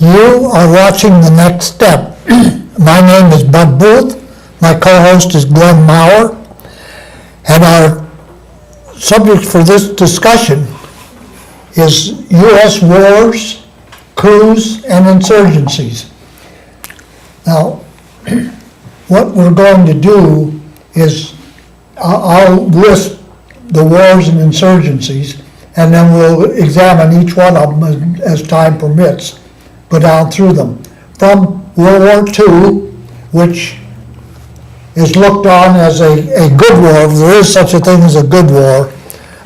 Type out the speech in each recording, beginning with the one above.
You are watching The Next Step. My name is Bud Booth. My co-host is Glenn Maurer. And our subject for this discussion is U.S. wars, coups, and insurgencies. Now, what we're going to do is I'll list the wars and insurgencies, and then we'll examine each one of them as time permits, go down through them. From World War II, which is looked on as a good war, if there is such a thing as a good war.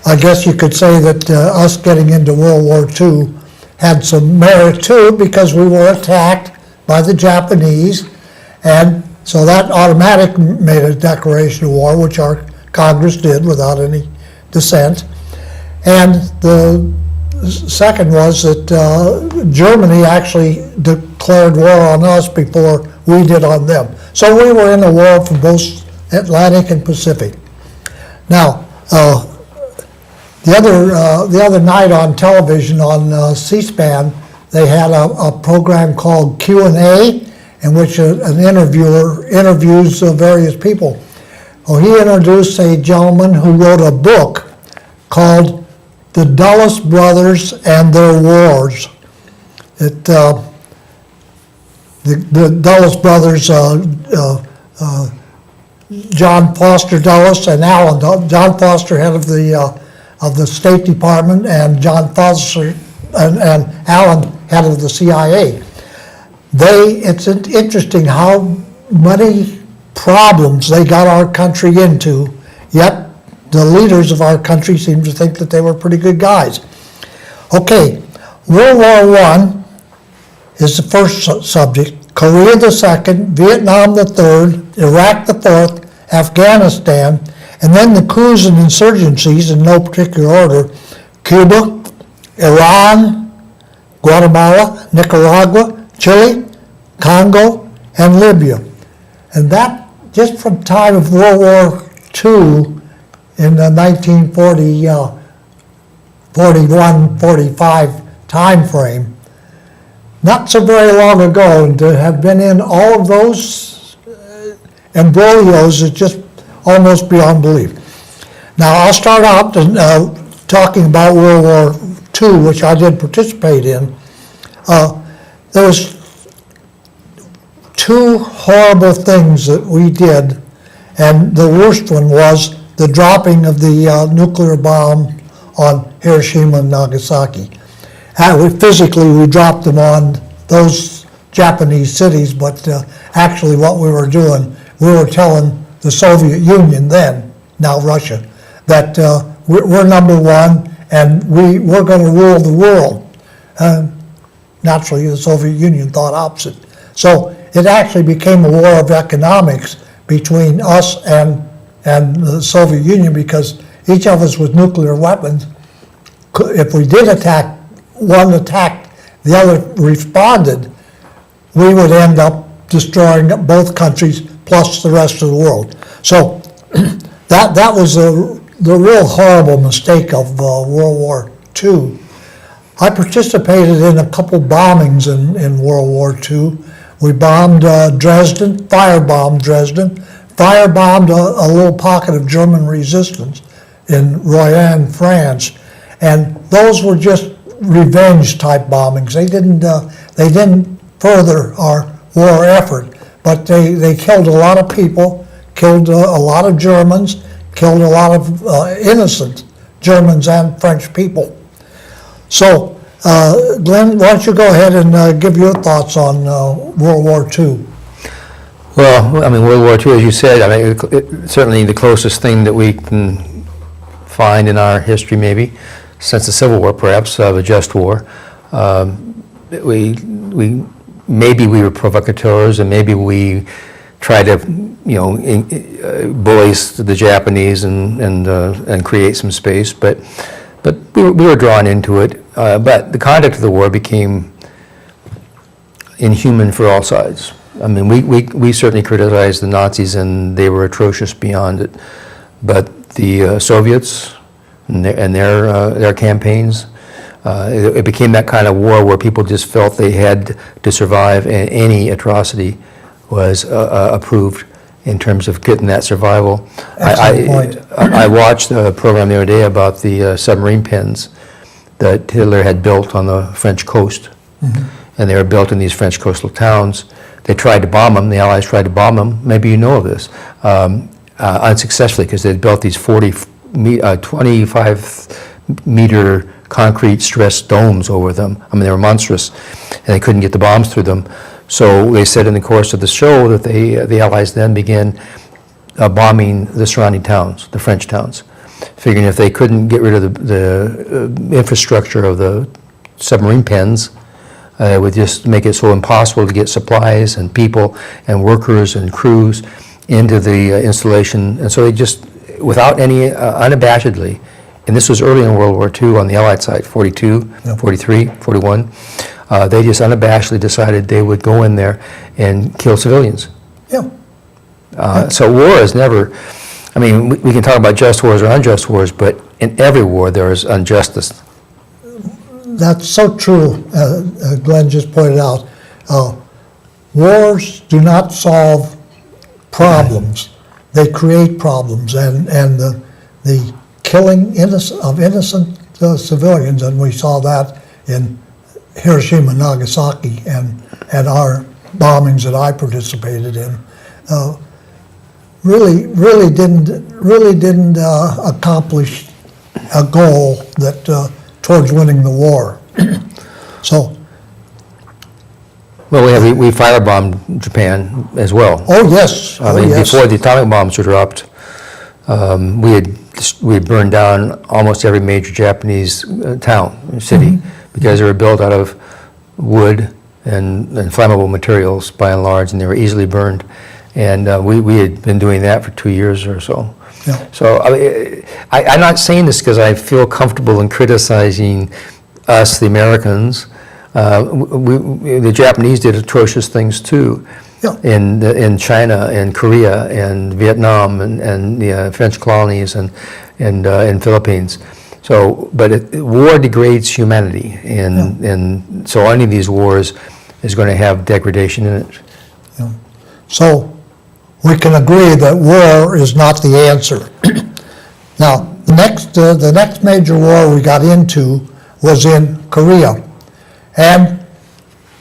I guess you could say that us getting into World War II had some merit too, because we were attacked by the Japanese, and so that automatic made a declaration of war, which our Congress did without any dissent. And the second was that Germany actually declared war on us before we did on them. So we were in a war for both Atlantic and Pacific. Now, the other night on television on C-SPAN, they had a program called Q&A, in which an interviewer interviews various people. Well, he introduced a gentleman who wrote a book called The Dulles Brothers and Their Wars. The Dulles brothers, John Foster Dulles and Allen. John Foster, head of the State Department, and John Foster and Allen, head of the CIA. It's interesting how many problems they got our country into, yet the leaders of our country seem to think that they were pretty good guys. Okay, World War I is the first subject, Korea the second, Vietnam the third, Iraq the fourth, Afghanistan, and then the coups and insurgencies in no particular order, Cuba, Iran, Guatemala, Nicaragua, Chile, Congo, and Libya. And that, just from time of World War II in the 1941-45 time frame, not so very long ago, and to have been in all of those embroglios is just almost beyond belief. Now, I'll start out talking about World War II, which I did participate in. There was two horrible things that we did, and the worst one was the dropping of the nuclear bomb on Hiroshima and Nagasaki. Physically, we dropped them on those Japanese cities, but actually what we were doing, we were telling the Soviet Union then, now Russia, that we're number one and we're going to rule the world. Naturally, the Soviet Union thought opposite. So it actually became a war of economics between us and the Soviet Union, because each of us with nuclear weapons, if we did attack, one attacked, the other responded, we would end up destroying both countries plus the rest of the world. So that was the real horrible mistake of World War II. I participated in a couple bombings in World War II. We bombed Dresden, firebombed Dresden, firebombed a little pocket of German resistance in Royan, France, and those were just revenge type bombings. They didn't further our war effort, but they killed a lot of people, killed a lot of Germans, killed a lot of innocent Germans and French people. So, Glenn, why don't you go ahead and give your thoughts on World War II? Well, I mean, World War II, as you said, I mean, certainly the closest thing that we can find in our history, maybe, since the Civil War, perhaps, of a just war. Maybe we were provocateurs, and maybe we tried to, bully the Japanese and create some space, but we were drawn into it. But the conduct of the war became inhuman for all sides. I mean, we certainly criticized the Nazis, and they were atrocious beyond it. But the Soviets and their campaigns, It became that kind of war where people just felt they had to survive, and any atrocity was approved in terms of getting that survival. Excellent point. I watched a program the other day about the submarine pens that Hitler had built on the French coast. And they were built in these French coastal towns. They tried to bomb them, the Allies tried to bomb them, maybe you know of this, unsuccessfully, because they'd built these 25-meter concrete stressed domes over them. I mean, they were monstrous, and they couldn't get the bombs through them. So they said in the course of the show that the Allies then began bombing the surrounding towns, the French towns, figuring if they couldn't get rid of the infrastructure of the submarine pens, it would just make it so impossible to get supplies and people and workers and crews into the installation. And so they just, without any, unabashedly, and this was early in World War II on the Allied side, 42, 43, 41, they just unabashedly decided they would go in there and kill civilians. Yeah. So war is never, I mean, we can talk about just wars or unjust wars, but in every war there is injustice. That's so true. Glenn just pointed out, wars do not solve problems. They create problems, and the killing of innocent civilians, and we saw that in Hiroshima and Nagasaki and our bombings that I participated in, really didn't accomplish a goal that towards winning the war. So. Well, we firebombed Japan as well. Oh yes. I mean, before the atomic bombs were dropped, we had burned down almost every major Japanese town, city, because they were built out of wood and flammable materials by and large, and they were easily burned. And we had been doing that for 2 years or so. Yeah. So I'm not saying this because I feel comfortable in criticizing us, the Americans. The Japanese did atrocious things too, Yeah. in China and Korea and Vietnam and the French colonies and Philippines. So, but war degrades humanity, and so any of these wars is going to have degradation in it. Yeah. So we can agree that war is not the answer. Now, the next major war we got into was in Korea. And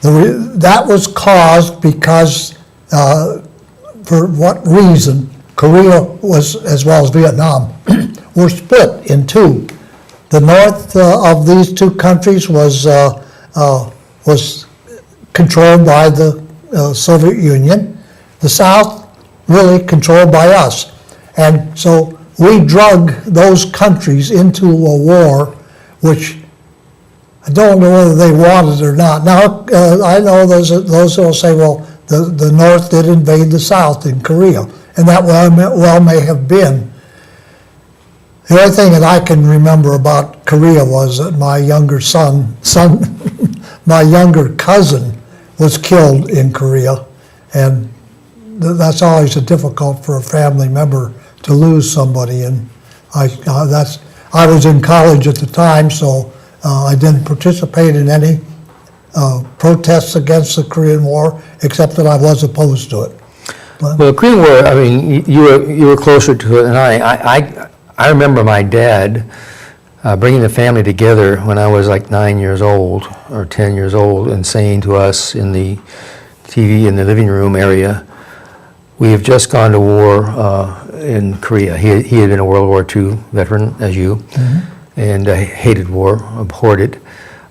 that was caused because, for what reason, Korea was, as well as Vietnam, were split in two. The north of these two countries was controlled by the Soviet Union. The south really controlled by us. And so we drug those countries into a war which I don't know whether they wanted it or not. Now, I know those who will say, well, the North did invade the South in Korea, and that well may have been. The only thing that I can remember about Korea was that my younger my younger cousin was killed in Korea, and that's always difficult for a family member to lose somebody. And I was in college at the time, so I didn't participate in any protests against the Korean War, except that I was opposed to it. Well, the Korean War, I mean, you were closer to it than I remember my dad bringing the family together when I was like 9 years old or 10 years old and saying to us in the TV in the living room area, we have just gone to war in Korea. He had been a World War II veteran, as you. And hated war, abhorred it,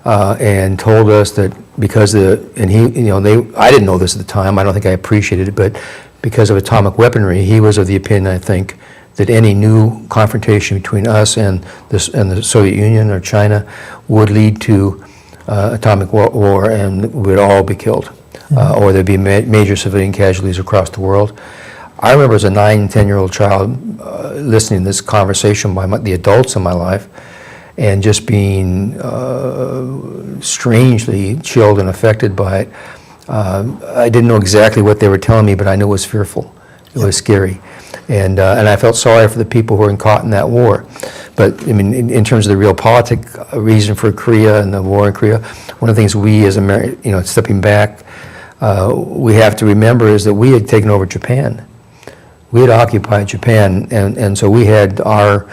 and told us that because I didn't know this at the time, I don't think I appreciated it, but because of atomic weaponry, he was of the opinion, I think, that any new confrontation between us and the Soviet Union or China would lead to atomic war, and we'd all be killed, or there'd be major civilian casualties across the world. I remember as a 9, 10-year-old child listening to this conversation by the adults in my life, and just being strangely chilled and affected by it. I didn't know exactly what they were telling me, but I knew it was fearful. It was scary. And I felt sorry for the people who were caught in that war. But I mean, in terms of the real politic reason for Korea and the war in Korea, one of the things we as stepping back, we have to remember is that we had taken over Japan. We had occupied Japan, and so we had our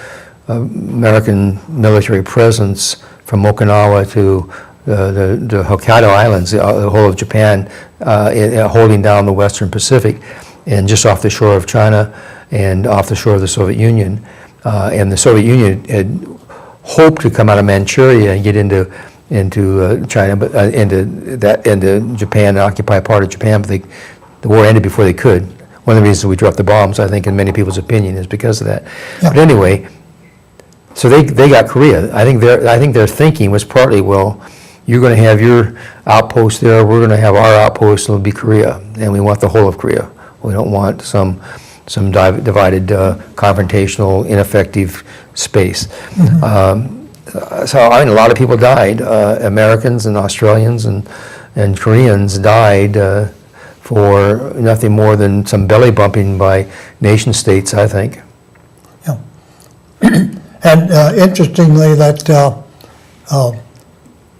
American military presence from Okinawa to the Hokkaido Islands, the whole of Japan, holding down the Western Pacific, and just off the shore of China and off the shore of the Soviet Union. And the Soviet Union had hoped to come out of Manchuria and get into China, but into Japan, and occupy part of Japan. But the war ended before they could. One of the reasons we dropped the bombs, I think, in many people's opinion, is because of that. Yeah. But anyway, so they got Korea. I think their thinking was partly, well, you're going to have your outpost there, we're going to have our outpost, it'll be Korea, and we want the whole of Korea. We don't want some divided, confrontational, ineffective space. Mm-hmm. So I mean, a lot of people died. Americans and Australians and Koreans died for nothing more than some belly bumping by nation states, I think. Yeah. And interestingly, that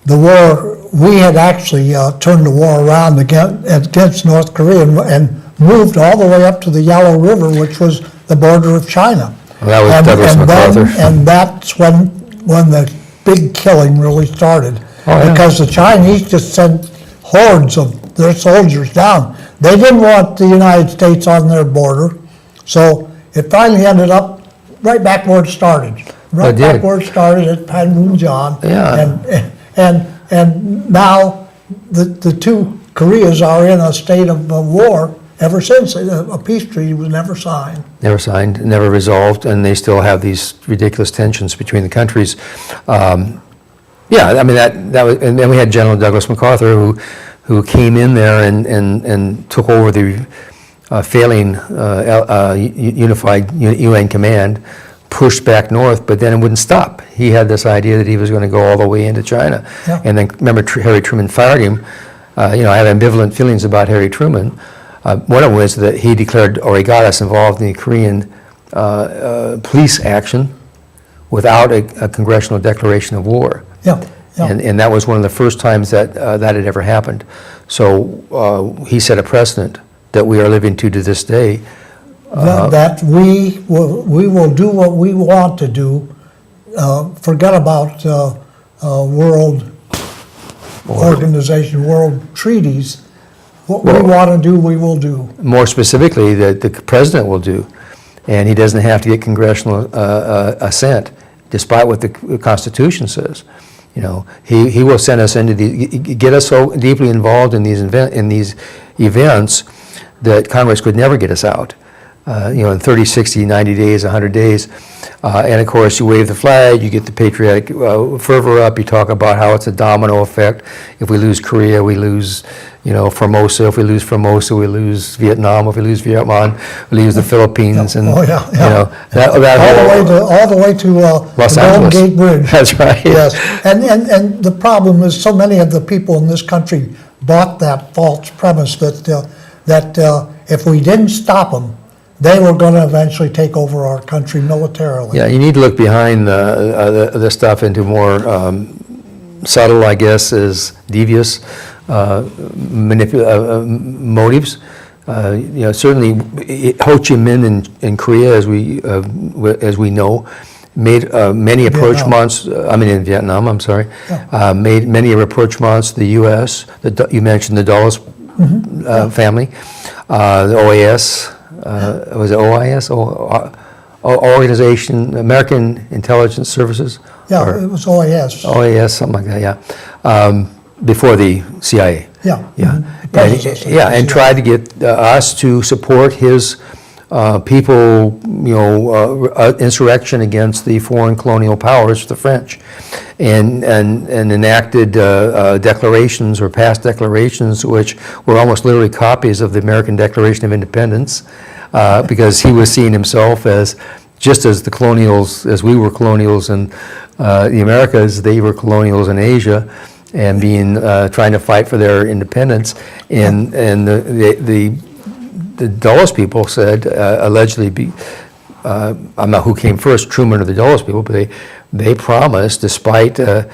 the war, we had actually turned the war around against North Korea and moved all the way up to the Yellow River, which was the border of China. Well, that was Douglas MacArthur. And that's when the big killing really started. Oh, yeah. Because the Chinese just sent hordes of their soldiers down. They didn't want the United States on their border, so it finally ended up right back where it started. Right back where it started at Panmunjom. Yeah. And now the two Koreas are in a state of war ever since. A peace treaty was never signed. Never signed, never resolved, and they still have these ridiculous tensions between the countries. Yeah, I mean that was, and then we had General Douglas MacArthur who came in there and took over the failing unified UN command, pushed back north, but then it wouldn't stop. He had this idea that he was going to go all the way into China. Yeah. And then remember Harry Truman fired him. I have ambivalent feelings about Harry Truman. One of them was that he declared, or he got us involved in the Korean police action without a congressional declaration of war. Yeah. Yeah. And that was one of the first times that that had ever happened. So he set a precedent that we are living to this day. That we will do what we want to do. Forget about world organization, world treaties. What we want to do, we will do. More specifically, that the president will do, and he doesn't have to get congressional assent, despite what the Constitution says. He will send us into get us so deeply involved in these events that Congress could never get us out. In 30, 60, 90 days, 100 days. And of course, you wave the flag, you get the patriotic fervor up, you talk about how it's a domino effect. If we lose Korea, we lose, Formosa. If we lose Formosa, we lose Vietnam. If we lose Vietnam, we lose the Philippines. And, all the way to Los the Golden Angeles. Gate Bridge. That's right. Yes. And the problem is so many of the people in this country bought that false premise that if we didn't stop them, they were going to eventually take over our country militarily. Yeah, you need to look behind the stuff into more subtle, I guess, is devious motives. Certainly Ho Chi Minh in Korea, as we know, made many approachments. In Vietnam. I'm sorry. Yeah. Made many rapprochements to the U.S. You mentioned the Dulles family, the OAS. Was it OIS? Organization, American Intelligence Services? Yeah, it was OAS. OAS, something like that, yeah. Before the CIA. Yeah. Yeah. Mm-hmm. And tried to get us to support his people, insurrection against the foreign colonial powers, the French, and enacted declarations or passed declarations which were almost literally copies of the American Declaration of Independence, because he was seeing himself as just as the colonials, as we were colonials in the Americas, they were colonials in Asia, and trying to fight for their independence, and the Dulles people said, allegedly I'm not who came first, Truman or the Dulles people, but they promised, despite the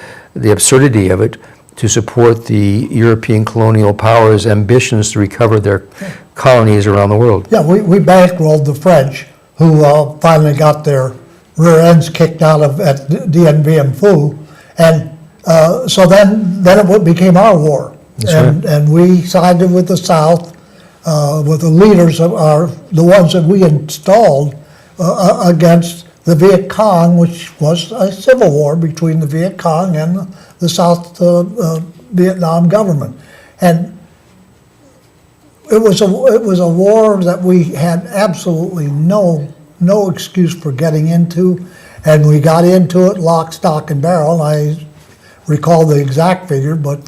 absurdity of it, to support the European colonial powers' ambitions to recover their colonies around the world. Yeah, we bankrolled the French, who finally got their rear ends kicked out of at Dien Bien Phu, and so then it became our war, and we sided with the South, with the leaders of the ones that we installed against the Viet Cong, which was a civil war between the Viet Cong and the South Vietnam government, and it was a war that we had absolutely no excuse for getting into, and we got into it lock, stock, and barrel. I recall the exact figure, but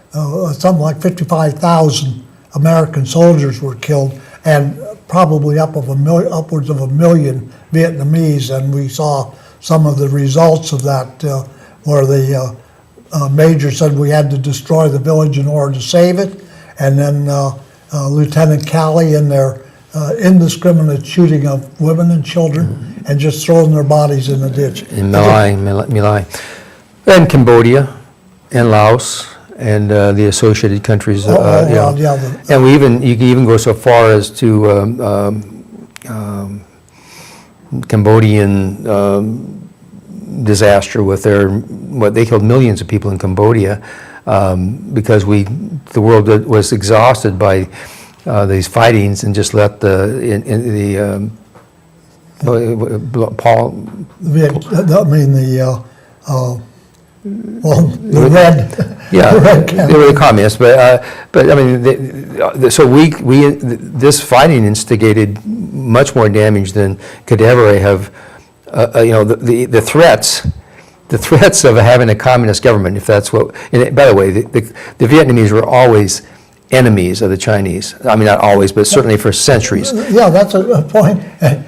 something like 55,000 American soldiers were killed, and probably upwards of a million Vietnamese, and we saw some of the results of that, where the major said we had to destroy the village in order to save it, and then Lieutenant Calley in their indiscriminate shooting of women and children, and just throwing their bodies in the ditch. In My Lai. And Cambodia, and Laos, and the associated countries. And you can even go so far as to Cambodian disaster with they killed millions of people in Cambodia because the world was exhausted by these fightings and just let the red. Yeah, they were the communists, but I mean, this fighting instigated much more damage than could ever have. The threats of having a communist government, if that's what. And by the way, the Vietnamese were always enemies of the Chinese. I mean, not always, but certainly for centuries. Yeah, that's a point.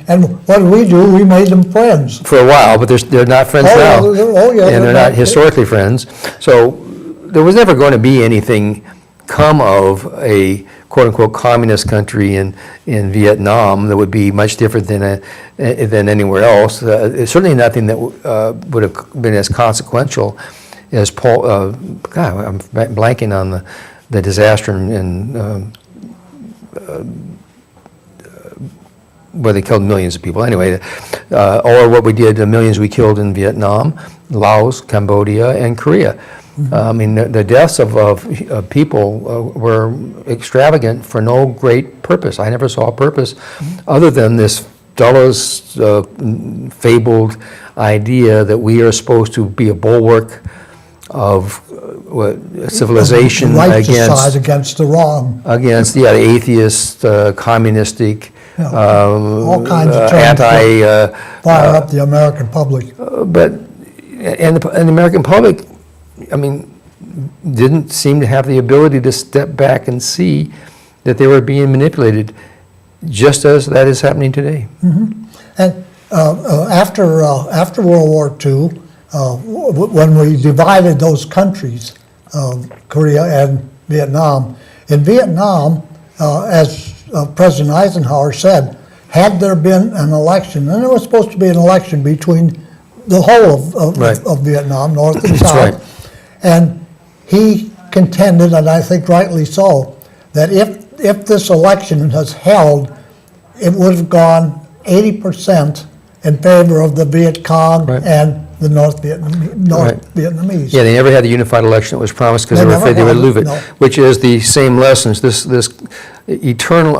And what did we do? We made them friends. For a while, but they're not friends now. And they're not historically friends. So there was never going to be anything come of a quote-unquote communist country in Vietnam that would be much different than anywhere else. Certainly nothing that would have been as consequential as God, I'm blanking on the disaster in where they killed millions of people. Anyway, or what we did, the millions we killed in Vietnam, Laos, Cambodia, and Korea. I mean, the deaths of people were extravagant for no great purpose. I never saw a purpose other than this Dulles fabled idea that we are supposed to be a bulwark of civilization against the wrong, against the atheist, communistic, all kinds of fire up the American public. But the American public, I mean, didn't seem to have the ability to step back and see that they were being manipulated, just as that is happening today. Mm-hmm. And after World War II, when we divided those countries, Korea and Vietnam, in Vietnam, as President Eisenhower said, had there been an election, and there was supposed to be an election between the whole of Vietnam, North and South, right. And he contended, and I think rightly so, that if this election was held, it would have gone 80% in favor of the Viet Cong and the North Vietnamese. Yeah, they never had the unified election that was promised because they were afraid they would lose it, which is the same lessons. This eternal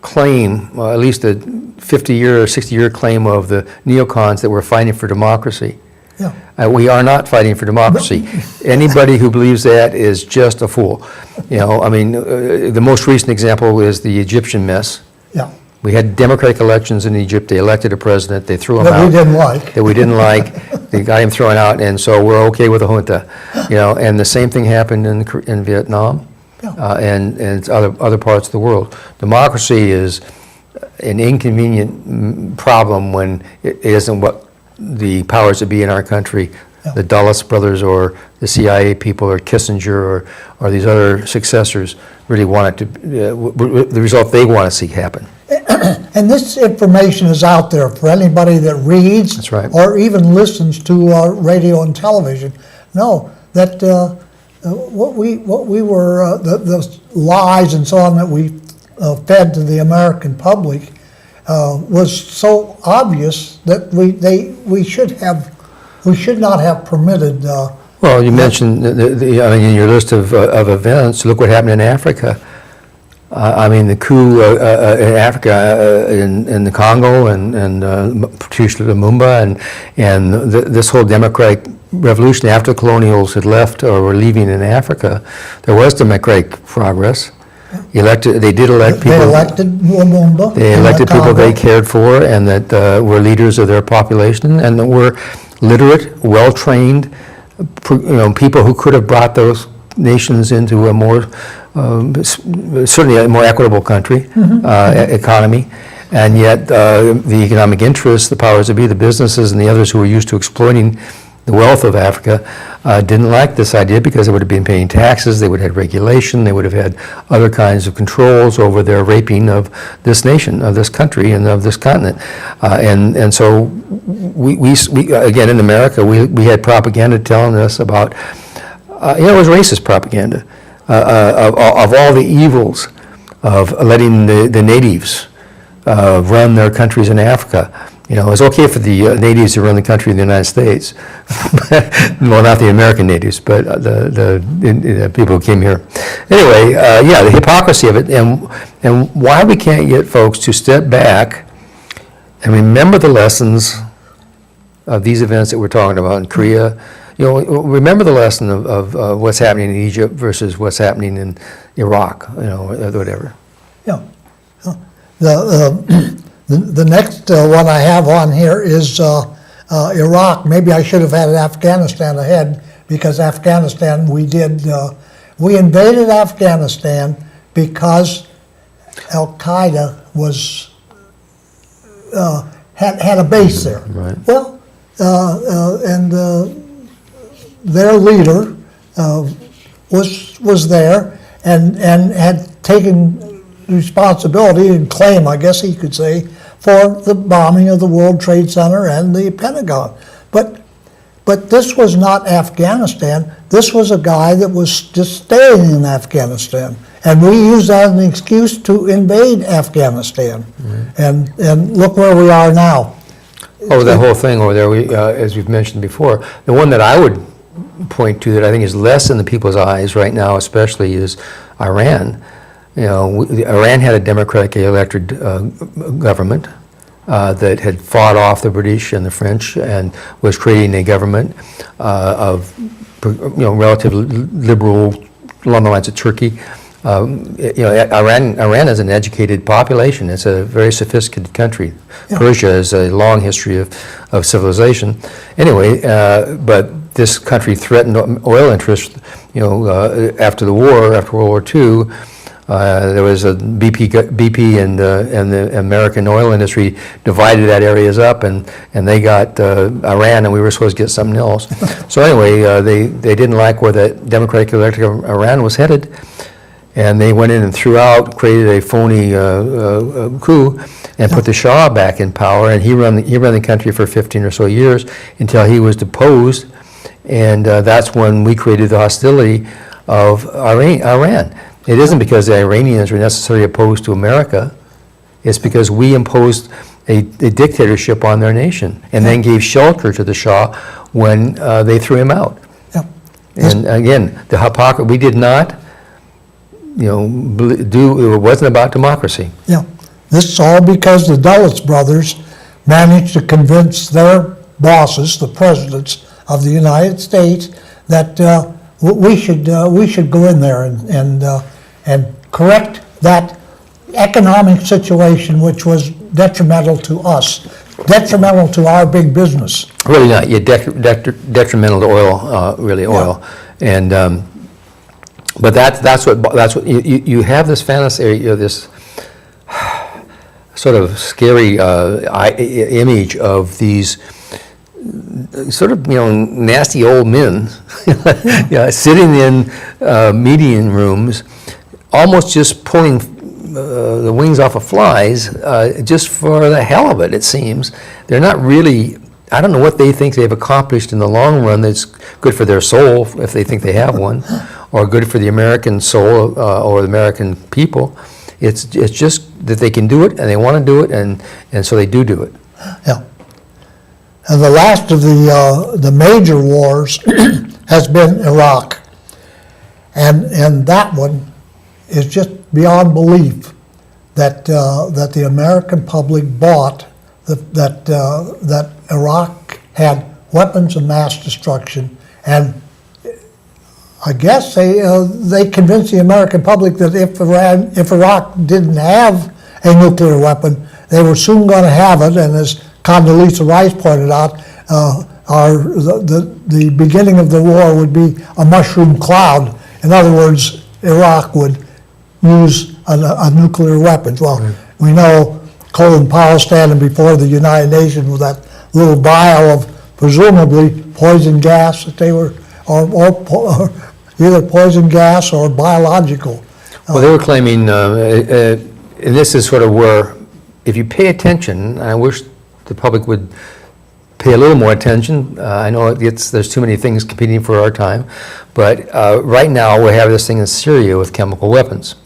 claim, at least a 50-year or 60-year claim of the neocons that we're fighting for democracy. Yeah. We are not fighting for democracy. Anybody who believes that is just a fool. I mean, the most recent example is the Egyptian mess. Yeah. We had democratic elections in Egypt. They elected a president. They threw him out. That we didn't like. They got him thrown out, and so we're okay with the junta. And the same thing happened in Vietnam, and other parts of the world. Democracy is an inconvenient problem when it isn't what the powers that be in our country, the Dulles brothers or the CIA people or Kissinger or these other successors really want it to, the result they want to see happen. And this information is out there for anybody that reads. That's right. Or even listens to radio and television. No, that what we were, the lies and so on that we fed to the American public was so obvious that we should not have permitted. Well, you mentioned, in your list of events, look what happened in Africa. The coup in Africa, in the Congo, and particularly Lumumba, and this whole democratic revolution after the colonials had left or were leaving in Africa, there was democratic progress. They did elect people. They elected Lumumba. They elected people they cared for and that were leaders of their population and that were literate, well-trained, people who could have brought those nations into a more, certainly a more equitable country, economy. And yet the economic interests, the powers that be, the businesses and the others who were used to exploiting the wealth of Africa didn't like this idea because they would have been paying taxes, they would have had regulation, they would have had other kinds of controls over their raping of this nation, of this country, and of this continent. And so we again, in America, we had propaganda telling us about, it was racist propaganda, of all the evils of letting the natives run their countries in Africa. It's okay for the natives to run the country in the United States. Well, not the American natives, but the people who came here. Anyway, the hypocrisy of it, and why we can't get folks to step back and remember the lessons of these events that we're talking about in Korea. Remember the lesson of what's happening in Egypt versus what's happening in Iraq, whatever. Yeah. The next one I have on here is Iraq. Maybe I should have had Afghanistan ahead because Afghanistan we invaded Afghanistan because Al-Qaeda had a base there. Right. Well, and their leader was there and had taken responsibility and claim, I guess he could say, for the bombing of the World Trade Center and the Pentagon. But this was not Afghanistan. This was a guy that was just staying in Afghanistan. And we used that as an excuse to invade Afghanistan. Mm-hmm. And look where we are now. Oh, that whole thing over there, as we've mentioned before, the one that I would point to that I think is less in the people's eyes right now especially is Iran. Iran had a democratically elected government that had fought off the British and the French and was creating a government of, relatively liberal, along the lines of Turkey. Iran is an educated population. It's a very sophisticated country. Yeah. Persia has a long history of civilization. Anyway, but this country threatened oil interests, after the war, after World War II. There was a BP and the American oil industry divided that areas up, and they got Iran, and we were supposed to get something else. So anyway, they didn't like where that democratic elected Iran was headed, and they went in and created a phony coup, and put the Shah back in power, and he ran the country for 15 or so years until he was deposed, and that's when we created the hostility of Iran. It isn't because the Iranians were necessarily opposed to America. It's because we imposed a dictatorship on their nation and then gave shelter to the Shah when they threw him out. Yeah. And again, the hypocrisy, we did not, it wasn't about democracy. Yeah. This is all because the Dulles brothers managed to convince their bosses, the presidents of the United States, that we should go in there and correct that economic situation, which was detrimental to us, detrimental to our big business. Really not. Detrimental to oil, really oil, yeah. And but that's what you have this fantasy, this sort of scary image of these sort of nasty old men sitting in meeting rooms, almost just pulling the wings off of flies just for the hell of it, it seems. They're not really, I don't know what they think they've accomplished in the long run that's good for their soul, if they think they have one, or good for the American soul or the American people. It's just that they can do it, and they want to do it, and so they do it. Yeah. And the last of the major wars has been Iraq. And that one is just beyond belief that the American public bought that Iraq had weapons of mass destruction, and I guess they convinced the American public that if Iraq didn't have a nuclear weapon, they were soon going to have it. And as Condoleezza Rice pointed out, the beginning of the war would be a mushroom cloud. In other words, Iraq would use a nuclear weapon. Well, we know Colin Powell standing before the United Nations with that little vial of presumably poison gas that they were, or either poison gas or biological. Well, they were claiming, and this is sort of where, if you pay attention, and I wish the public would pay a little more attention. I know there's too many things competing for our time, but right now we have this thing in Syria with chemical weapons.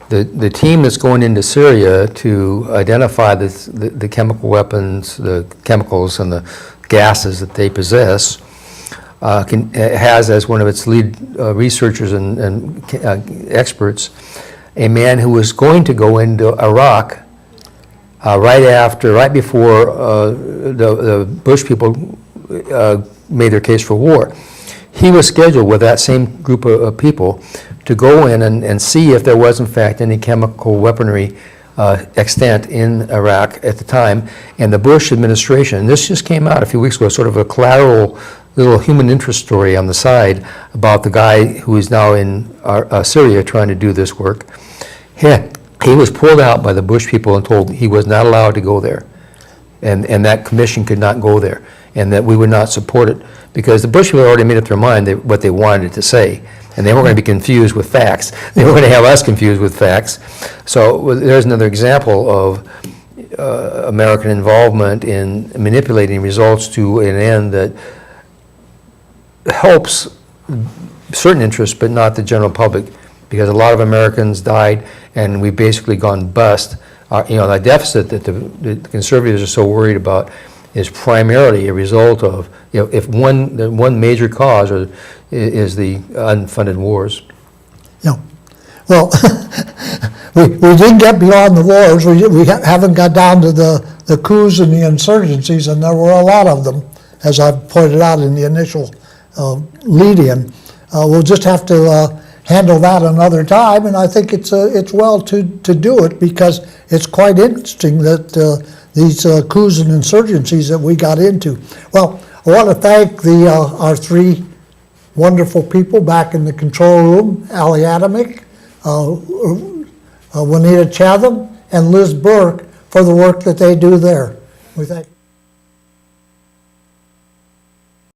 The team that's going into Syria to identify the chemical weapons, the chemicals and the gases that they possess, has as one of its lead researchers and experts a man who was going to go into Iraq right before the Bush people made their case for war. He was scheduled with that same group of people to go in and see if there was in fact any chemical weaponry extant in Iraq at the time. And the Bush administration, and this just came out a few weeks ago, sort of a collateral little human interest story on the side about the guy who is now in Syria trying to do this work. He was pulled out by the Bush people and told he was not allowed to go there, and that commission could not go there, and that we would not support it, because the Bush people had already made up their mind what they wanted it to say, and they weren't going to be confused with facts. They were going to have us confused with facts. So there's another example of American involvement in manipulating results to an end that helps certain interests, but not the general public, because a lot of Americans died, and we've basically gone bust. The deficit that the conservatives are so worried about is primarily a result of, if one major cause is the unfunded wars. Yeah. Well, we didn't get beyond the wars. We haven't got down to the coups and the insurgencies, and there were a lot of them, as I've pointed out in the initial lead-in. We'll just have to handle that another time, and I think it's well to do it, because it's quite interesting that these coups and insurgencies that we got into. Well, I want to thank our three wonderful people back in the control room: Ali Adamick, Juanita Chatham, and Liz Burke, for the work that they do there. We thank